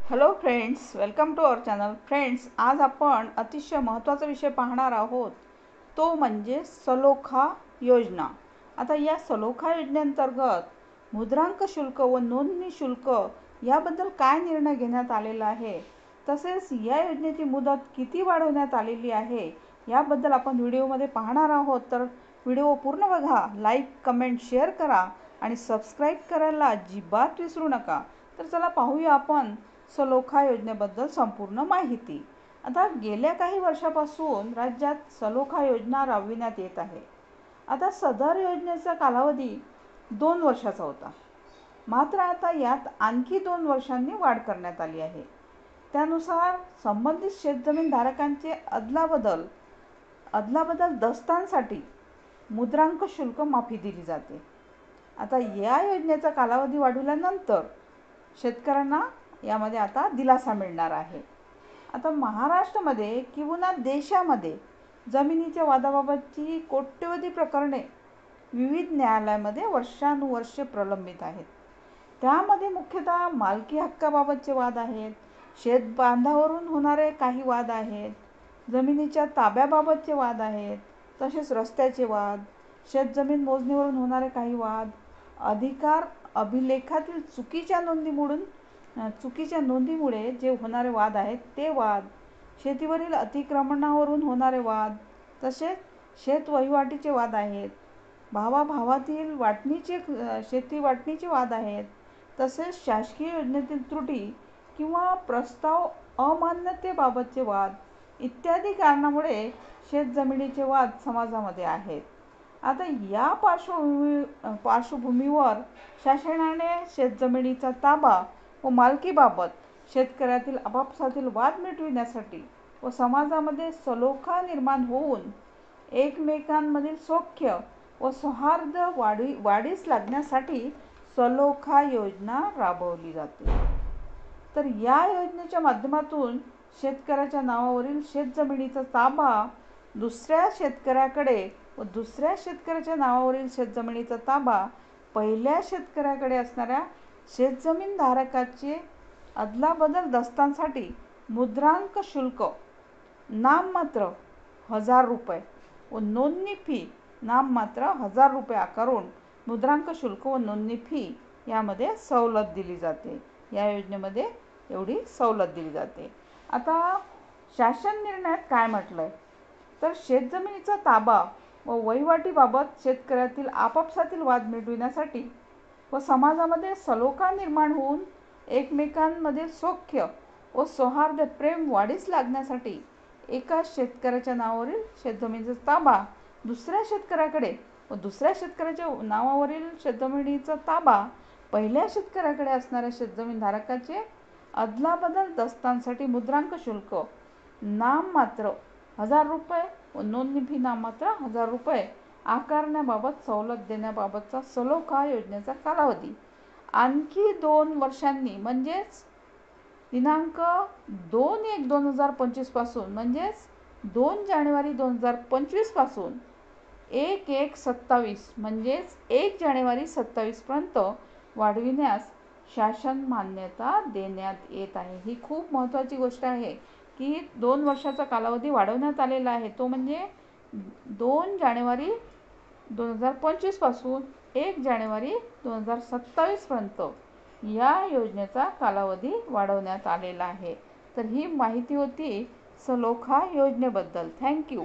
Hello friends, welcome to our channel. Friends, आज आपण अतिशय महत्त्वाचा विषय पाहणार आहोत, तो म्हणजे सलोखा योजना. आता या सलोखा योजनेअंतर्गत मुद्रांक शुल्क व नोंदणी शुल्क याबद्दल काय निर्णय घेण्यात आलेला आहे, तसेच या योजनेची मुदत किती वाढवण्यात आलेली आहे याबद्दल आपण व्हिडिओमध्ये पाहणार आहोत. तर व्हिडिओ पूर्ण बघा, लाईक, कमेंट, शेअर करा आणि सबस्क्राईब करायला अजिबात विसरू नका. तर चला पाहूया आपण सलोखा योजनेबद्दल संपूर्ण माहिती. आता गेल्या काही वर्षापासून राज्यात सलोखा योजना राबविण्यात येत आहे. आता सदर योजनेचा कालावधी 2 वर्षाचा होता, मात्र आता यात आणखी 2 वर्षांनी वाढ करण्यात आली आहे. त्यानुसार संबंधित शेतजमीन धारकांचे अदलाबदल दस्तांसाठी मुद्रांक शुल्क माफी दिली जाते. आता या योजनेचा कालावधी वाढवल्यानंतर शेतकऱ्यांना यामध्ये आता दिलासा मिळणार आहे. आता महाराष्ट्रामध्ये किंवा देशामध्ये जमिनीच्या वादाबाबतची कोट्यवधी प्रकरणे विविध न्यायालयामध्ये वर्षानुवर्षे प्रलंबित आहेत. त्यामध्ये मुख्यतः मालकी हक्काबाबतचे वाद आहेत, शेतबांधावरून होणारे काही वाद आहेत, जमिनीच्या ताब्याबाबतचे वाद आहेत, तसेच रस्त्याचे वाद, शेतजमीन मोजणीवरून होणारे काही वाद, अधिकार अभिलेखातील चुकीच्या नोंदीमुळे जे होणारे वाद आहेत ते वाद, शेतीवरील अतिक्रमणावरून होणारे वाद, तसेच शेत वहिवाटीचे वाद आहेत, भावाभावातील शेती वाटणीचे वाद आहेत, तसेच शासकीय योजनेतील त्रुटी किंवा प्रस्ताव अमान्यतेबाबतचे वाद इत्यादी कारणामुळे शेतजमिनीचे वाद समाजामध्ये आहेत. आता या पार्श्वभूमीवर शासनाने शेतजमिनीचा ताबा व मालकीबाबत शेतकऱ्यातील आपापसातील वाद मिटविण्यासाठी व समाजामध्ये सलोखा निर्माण होऊन एकमेकांमधील सौख्य व सौहार्द वाढीस लागण्यासाठी सलोखा योजना राबवली जाते. तर या योजनेच्या माध्यमातून शेतकऱ्याच्या नावावरील शेतजमिनीचा ताबा दुसऱ्या शेतकऱ्याकडे व दुसऱ्या शेतकऱ्याच्या नावावरील शेतजमिनीचा ताबा पहिल्या शेतकऱ्याकडे असणाऱ्या शेतजमीन धारकाचे अदलाबदल दस्तांसाठी मुद्रांक शुल्क नाममात्र 1000 रुपये व नोंदणी फी नाममात्र 1000 रुपये आकारून मुद्रांक शुल्क व नोंदणी फी यामध्ये सवलत दिली जाते. या योजनेमध्ये एवढी सवलत दिली जाते. आता शासन निर्णयात काय म्हटलंय, तर शेतजमिनीचा ताबा व वहिवाटीबाबत शेतकऱ्यातील आपापसातील वाद मिटविण्यासाठी व समाजामध्ये सलोखा निर्माण होऊन एकमेकांमधील सौख्य व सौहार्द प्रेम वाढीस लागण्यासाठी एका शेतकऱ्याच्या नावावरील शेतजमिनीचा ताबा दुसऱ्या शेतकऱ्याकडे व दुसऱ्या शेतकऱ्याच्या नावावरील शेतजमिनीचा ताबा पहिल्या शेतकऱ्याकडे असणाऱ्या शेतजमीन धारकाचे अदलाबदल दस्तांसाठी मुद्रांक शुल्क नाममात्र 1000 रुपये व नोंदणी फी नाममात्र 1000 रुपये आकारण्याबाबत सवलत देण्याबाबतचा सलोखा योजनेचा कालावधी आणखी 2 वर्षांनी म्हणजेच दिनांक 2/1/2025 पासून म्हणजेच 2 जानेवारी 2025 पासून 1/1/27 म्हणजेच 1 जानेवारी 27 पर्यंत वाढविण्यास शासन मान्यता देण्यात येत आहे. ही खूप महत्त्वाची गोष्ट आहे की 2 वर्षाचा कालावधी वाढवण्यात आलेला आहे. तो म्हणजे 2 जानेवारी 2025 पासून 1 जानेवारी 2027 पर्यंत या योजनेचा कालावधी वाढवण्यात आलेला आहे. तर ही माहिती होती सलोखा योजनेबद्दल. थँक्यू.